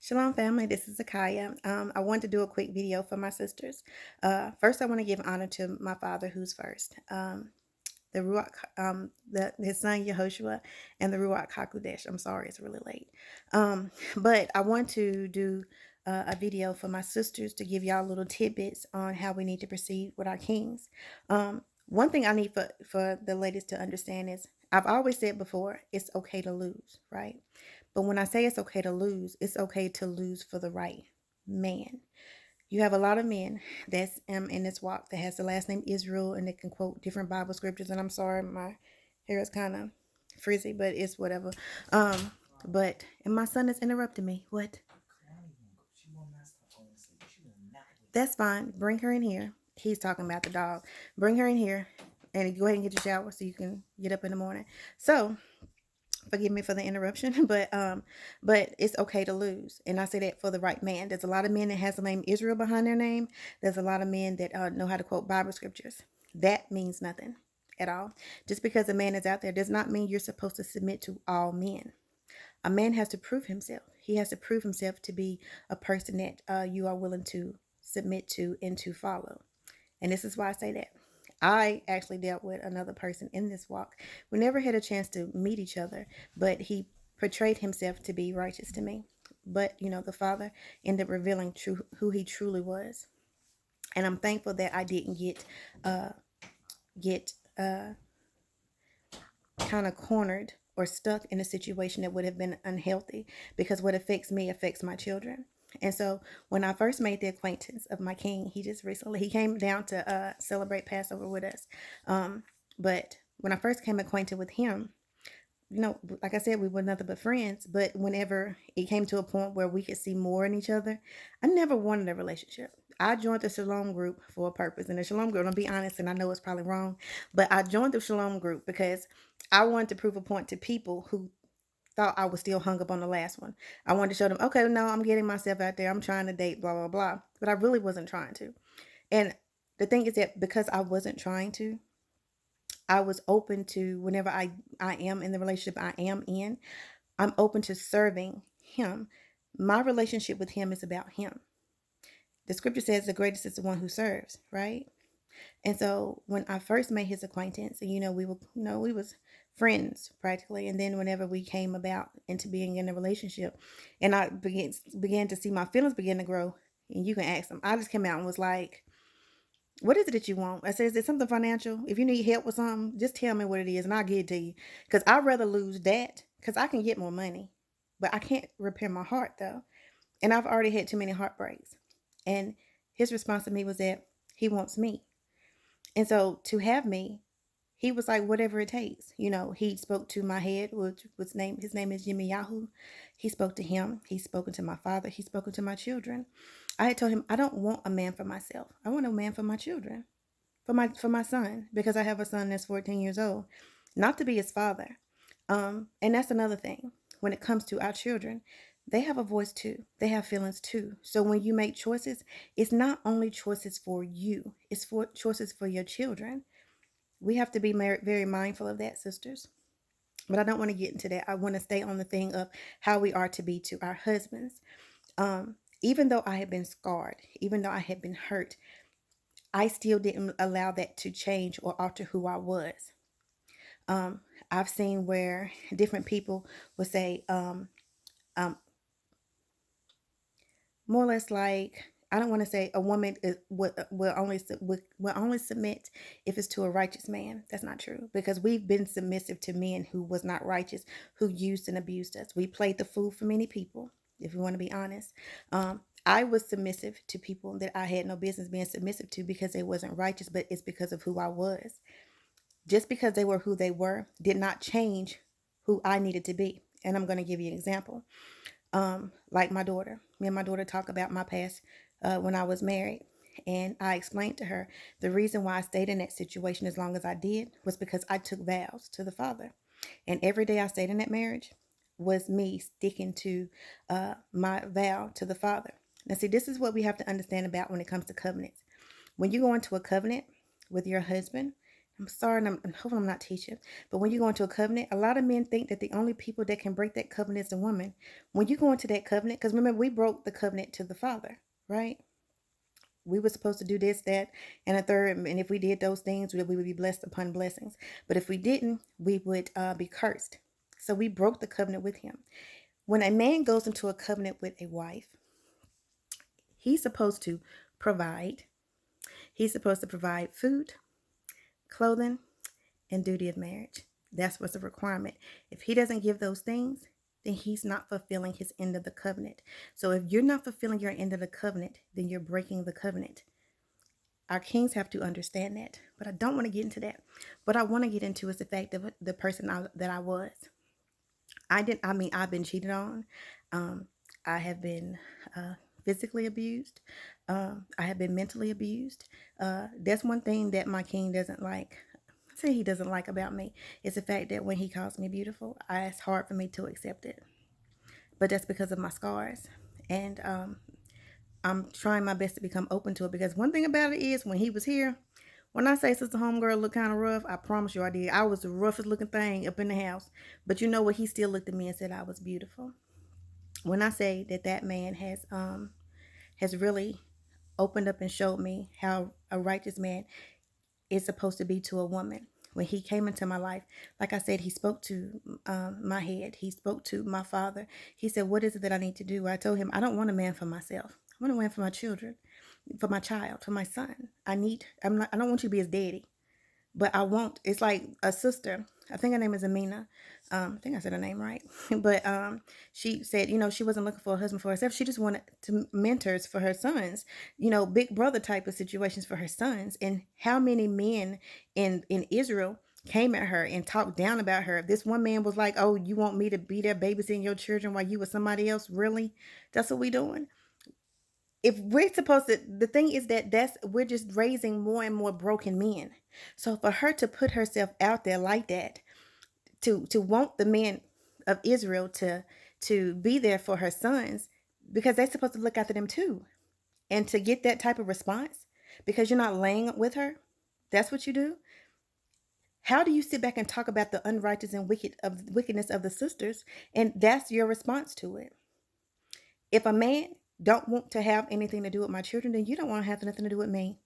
Shalom family, this is Zakaya. I wanted to do a quick video for my sisters. First, I want to give honor to my father, who's first. The Ruach, his son Yehoshua, and the Ruach Hakodesh. I'm sorry, it's really late. But I want to do a video for my sisters to give y'all little tidbits on how we need to proceed with our kings. One thing I need for the ladies to understand is I've always said before, it's okay to lose, right? But when I say it's okay to lose, it's okay to lose for the right man. You have a lot of men that's in this walk that has the last name Israel and they can quote different Bible scriptures. And I'm sorry, my hair is kind of frizzy, but it's whatever. And my son is interrupting me. What? That's fine. Bring her in here. He's talking about the dog. Bring her in here and go ahead and get your shower so you can get up in the morning. So forgive me for the interruption, but it's okay to lose, and I say that for the right man. There's a lot of men that has the name Israel behind their name. There's a lot of men that know how to quote Bible scriptures. That means nothing at all. Just because a man is out there does not mean you're supposed to submit to all men. A man has to prove himself. He has to prove himself to be a person that you are willing to submit to and to follow. And this is why I say that. I actually dealt with another person in this walk. We never had a chance to meet each other, but he portrayed himself to be righteous to me. But, the Father ended up revealing who he truly was. And I'm thankful that I didn't get kind of cornered or stuck in a situation that would have been unhealthy, because what affects me affects my children. And so when I first made the acquaintance of my king, he came down to celebrate Passover with us. But when I first came acquainted with him, like I said, we were nothing but friends. But whenever it came to a point where we could see more in each other, I never wanted a relationship. I joined the Shalom group for a purpose. And the Shalom group, I'll be honest, and I know it's probably wrong, but I joined the Shalom group because I wanted to prove a point to people who thought I was still hung up on the last one. I wanted to show them, okay, no, I'm getting myself out there. I'm trying to date, blah, blah, blah. But I really wasn't trying to. And the thing is that because I wasn't trying to, I was open to whenever I am in the relationship I am in, I'm open to serving him. My relationship with him is about him. The scripture says the greatest is the one who serves, right? And so when I first made his acquaintance, and we was friends practically, and then whenever we came about into being in a relationship, and I began to see my feelings begin to grow, and you can ask them. I just came out and was like, "What is it that you want?" I said, "Is it something financial? If you need help with something, just tell me what it is, and I'll give it to you. Because I'd rather lose that, because I can get more money, but I can't repair my heart though, and I've already had too many heartbreaks." And his response to me was that he wants me. And so to have me, he was like, whatever it takes. He spoke to my head, his name is Jimmy Yahoo. He spoke to him. He's spoken to my father. He's spoken to my children. I had told him, I don't want a man for myself. I want a man for my children, for my son, because I have a son that's 14 years old, not to be his father. And that's another thing. When it comes to our children, they have a voice too. They have feelings too. So when you make choices, it's not only choices for you, it's for choices for your children. We have to be very mindful of that, sisters. But I don't want to get into that. I want to stay on the thing of how we are to be to our husbands. Even though I had been scarred, even though I had been hurt, I still didn't allow that to change or alter who I was. I've seen where different people will say, um, more or less like, I don't want to say a woman will only submit if it's to a righteous man. That's not true, because we've been submissive to men who was not righteous, who used and abused us. We played the fool for many people, if we want to be honest. I was submissive to people that I had no business being submissive to because they wasn't righteous, but it's because of who I was. Just because they were who they were did not change who I needed to be. And I'm going to give you an example. Like my daughter. Me and my daughter talk about my past when I was married. And I explained to her the reason why I stayed in that situation as long as I did was because I took vows to the Father. And every day I stayed in that marriage was me sticking to my vow to the Father. Now, see, this is what we have to understand about when it comes to covenants. When you go into a covenant with your husband, I'm sorry, and I'm hoping I'm not teaching, but when you go into a covenant, a lot of men think that the only people that can break that covenant is the woman. When you go into that covenant, because remember, we broke the covenant to the Father, right? We were supposed to do this, that, and a third, and if we did those things, we would be blessed upon blessings. But if we didn't, we would be cursed. So we broke the covenant with him. When a man goes into a covenant with a wife, he's supposed to provide. He's supposed to provide food, clothing, and duty of marriage. That's what's a requirement. If he doesn't give those things, then he's not fulfilling his end of the covenant. So if you're not fulfilling your end of the covenant, then you're breaking the covenant. Our kings have to understand that, but I don't want to get into that. What I want to get into is the fact of the person that I was. I've been cheated on. Um, I have been physically abused. I have been mentally abused. That's one thing that my king doesn't like. Say he doesn't like about me is the fact that when he calls me beautiful, it's hard for me to accept it. But that's because of my scars, and I'm trying my best to become open to it. Because one thing about it is, when he was here, when I say Sister Homegirl looked kind of rough, I promise you I did. I was the roughest looking thing up in the house. But you know what? He still looked at me and said I was beautiful. When I say that that man has really opened up and showed me how a righteous man is supposed to be to a woman. When he came into my life, like I said, he spoke to my head. He spoke to my father. He said, "What is it that I need to do?" I told him, "I don't want a man for myself. I want a man for my children, for my child, for my son. I don't want you to be his daddy. But I won't. It's like a sister. I think her name is Amina. I think I said her name right. But she said, she wasn't looking for a husband for herself. She just wanted to mentors for her sons. Big brother type of situations for her sons. And how many men in Israel came at her and talked down about her? This one man was like, "Oh, you want me to be there babysitting your children while you with somebody else? Really? That's what we doing?" If we're supposed to, the thing is that's we're just raising more and more broken men. So for her to put herself out there like that, to want the men of Israel to be there for her sons, because they're supposed to look after them too, and to get that type of response because you're not laying with her, that's what you do. How do you sit back and talk about the unrighteous and wickedness of the sisters, and that's your response to it? If a man don't want to have anything to do with my children, then you don't want to have nothing to do with me.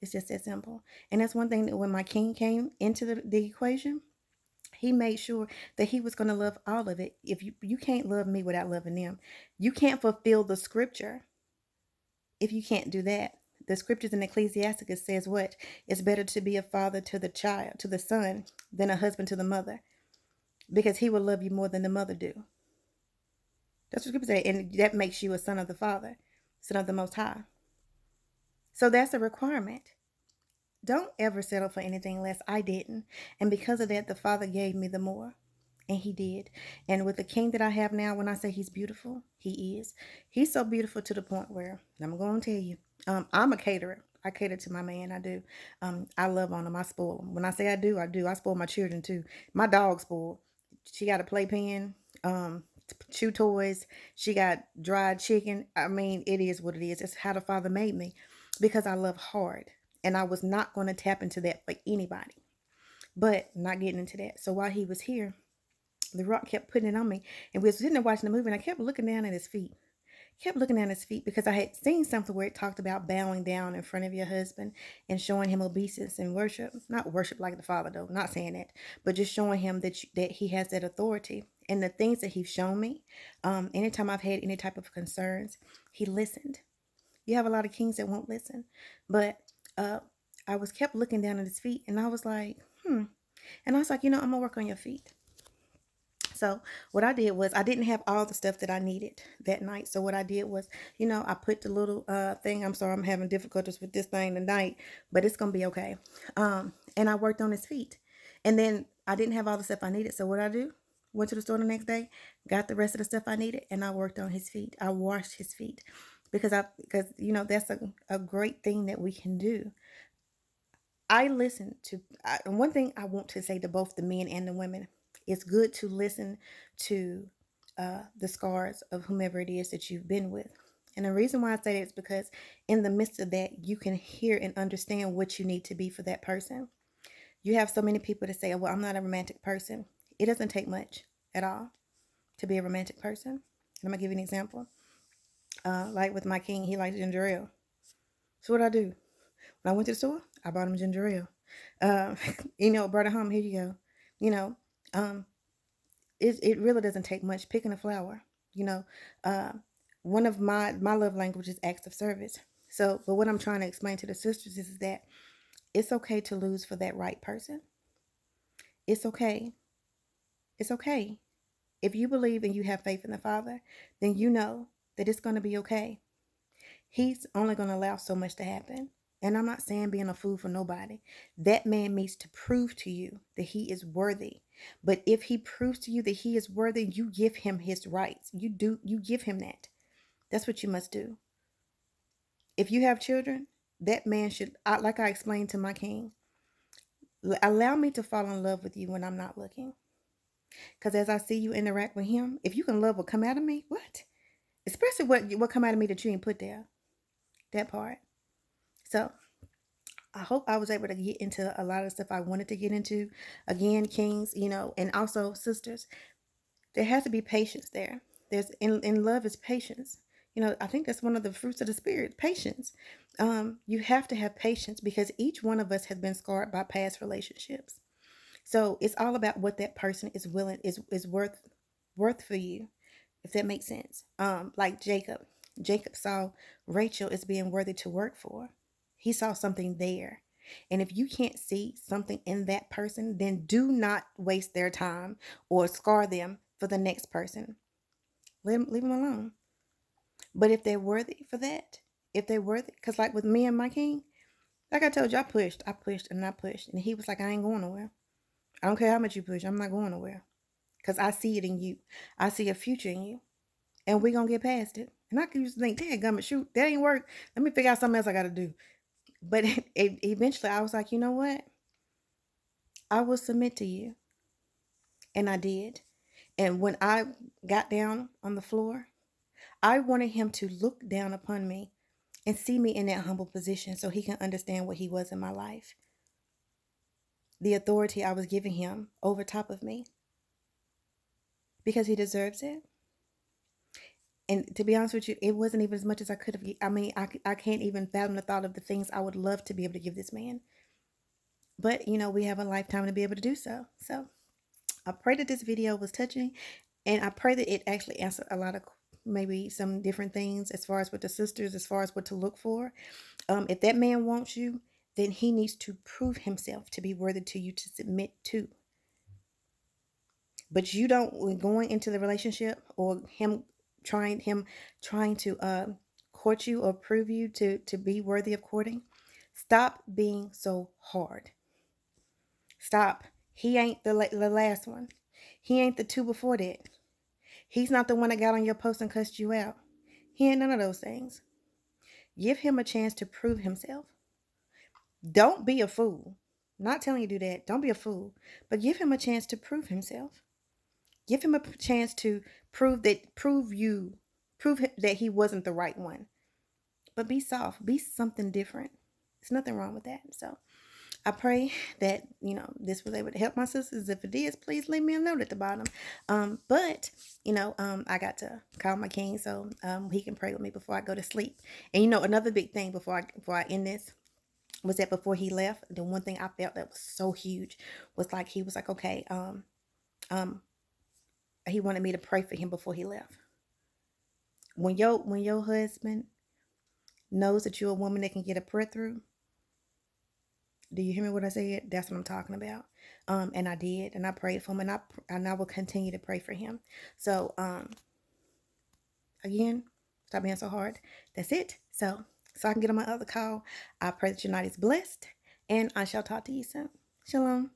It's just that simple. And that's one thing that when my king came into the equation, he made sure that he was going to love all of it. If you can't love me without loving them, you can't fulfill the scripture if you can't do that. The scriptures in Ecclesiasticus says what? It's better to be a father to the child, to the son, than a husband to the mother, because he will love you more than the mother do. That's what scripture say, and that makes you a son of the Father, son of the Most High. So that's a requirement. Don't ever settle for anything less. I didn't. And because of that, the Father gave me the more. And he did. And with the king that I have now, when I say he's beautiful, he is. He's so beautiful to the point where, I'm going to tell you, I'm a caterer. I cater to my man. I do. I love on him. I spoil him. When I say I do, I do. I spoil my children too. My dog's spoiled. She got a playpen, chew toys. She got dried chicken. I mean, it is what it is. It's how the Father made me, because I love hard. And I was not going to tap into that for anybody. But not getting into that. So while he was here, the Rock kept putting it on me. And we were sitting there watching the movie, and I kept looking down at his feet. Kept looking at his feet because I had seen something where it talked about bowing down in front of your husband and showing him obeisance and worship. Not worship like the Father, though. Not saying that. But just showing him that he has that authority. And the things that he's shown me, anytime I've had any type of concerns, he listened. You have a lot of kings that won't listen. But I was kept looking down at his feet, and I was like, And I was like, I'm going to work on your feet. So what I did was, I didn't have all the stuff that I needed that night. So what I did was, I put the little thing. I'm sorry, I'm having difficulties with this thing tonight, but it's going to be okay. And I worked on his feet. And then I didn't have all the stuff I needed. So what I do? Went to the store the next day, got the rest of the stuff I needed, and I worked on his feet. I washed his feet because that's a great thing that we can do. I listen to, and one thing I want to say to both the men and the women, it's good to listen to the scars of whomever it is that you've been with. And the reason why I say that is because in the midst of that, you can hear and understand what you need to be for that person. You have so many people that say, well, I'm not a romantic person. It doesn't take much at all to be a romantic person. And I'm going to give you an example. Like with my king, he likes ginger ale. So what I do? When I went to the store, I bought him ginger ale. Brought it home. Here you go. You know, um, it really doesn't take much. Picking a flower. You know, uh, one of my love language is acts of service. So, but what I'm trying to explain to the sisters is that it's okay to lose for that right person. It's okay. It's okay. If you believe and you have faith in the Father, then you know that it's going to be okay. He's only going to allow so much to happen. And I'm not saying being a fool for nobody. That man needs to prove to you that he is worthy. But if he proves to you that he is worthy, you give him his rights. You give him that. That's what you must do. If you have children, that man should, like I explained to my king, allow me to fall in love with you when I'm not looking. Because as I see you interact with him, if you can love what come out of me, what? Especially what come out of me that you ain't put there. That part. So I hope I was able to get into a lot of stuff I wanted to get into. Again, kings, and also sisters, there has to be patience there. There's in love is patience. I think that's one of the fruits of the spirit, patience. You have to have patience because each one of us has been scarred by past relationships. So it's all about what that person is willing is worth for you, if that makes sense. Like Jacob. Jacob saw Rachel as being worthy to work for. He saw something there. And if you can't see something in that person, then do not waste their time or scar them for the next person. Leave them alone. But if they're worthy for that, if they're worthy, because like with me and my king, like I told you, I pushed, and I pushed. And he was like, I ain't going nowhere. I don't care how much you push, I'm not going nowhere. Because I see it in you. I see a future in you. And we're going to get past it. And I used to think, dang, gummy, shoot, that ain't work. Let me figure out something else I got to do. But eventually I was like, you know what? I will submit to you. And I did. And when I got down on the floor, I wanted him to look down upon me and see me in that humble position so he can understand what he was in my life. The authority I was giving him over top of me. Because he deserves it. And to be honest with you, it wasn't even as much as I could have. I mean, I can't even fathom the thought of the things I would love to be able to give this man. But, we have a lifetime to be able to do so. So I pray that this video was touching. And I pray that it actually answered a lot of maybe some different things as far as with the sisters, as far as what to look for. If that man wants you, then he needs to prove himself to be worthy to you to submit to. But you don't, when going into the relationship or him trying to court you or prove you to be worthy of courting, stop being so hard. Stop. He ain't the last one. He ain't the two before that. He's not the one that got on your post and cussed you out. He ain't none of those things. Give him a chance to prove himself. Don't be a fool. I'm not telling you to do that. Don't be a fool. But give him a chance to prove himself. Give him a chance to prove that he wasn't the right one. But be soft. Be something different. There's nothing wrong with that. So I pray that, this was able to help my sisters. If it is, please leave me a note at the bottom. But I got to call my king so he can pray with me before I go to sleep. And another big thing before I end this was that before he left, the one thing I felt that was so huge was like he was like, okay, he wanted me to pray for him before he left. When your husband knows that you're a woman that can get a prayer through, do you hear me what I said? That's what I'm talking about. And I did, and I prayed for him, and I will continue to pray for him. So, again, stop being so hard. That's it. So I can get on my other call. I pray that your night is blessed, and I shall talk to you soon. Shalom.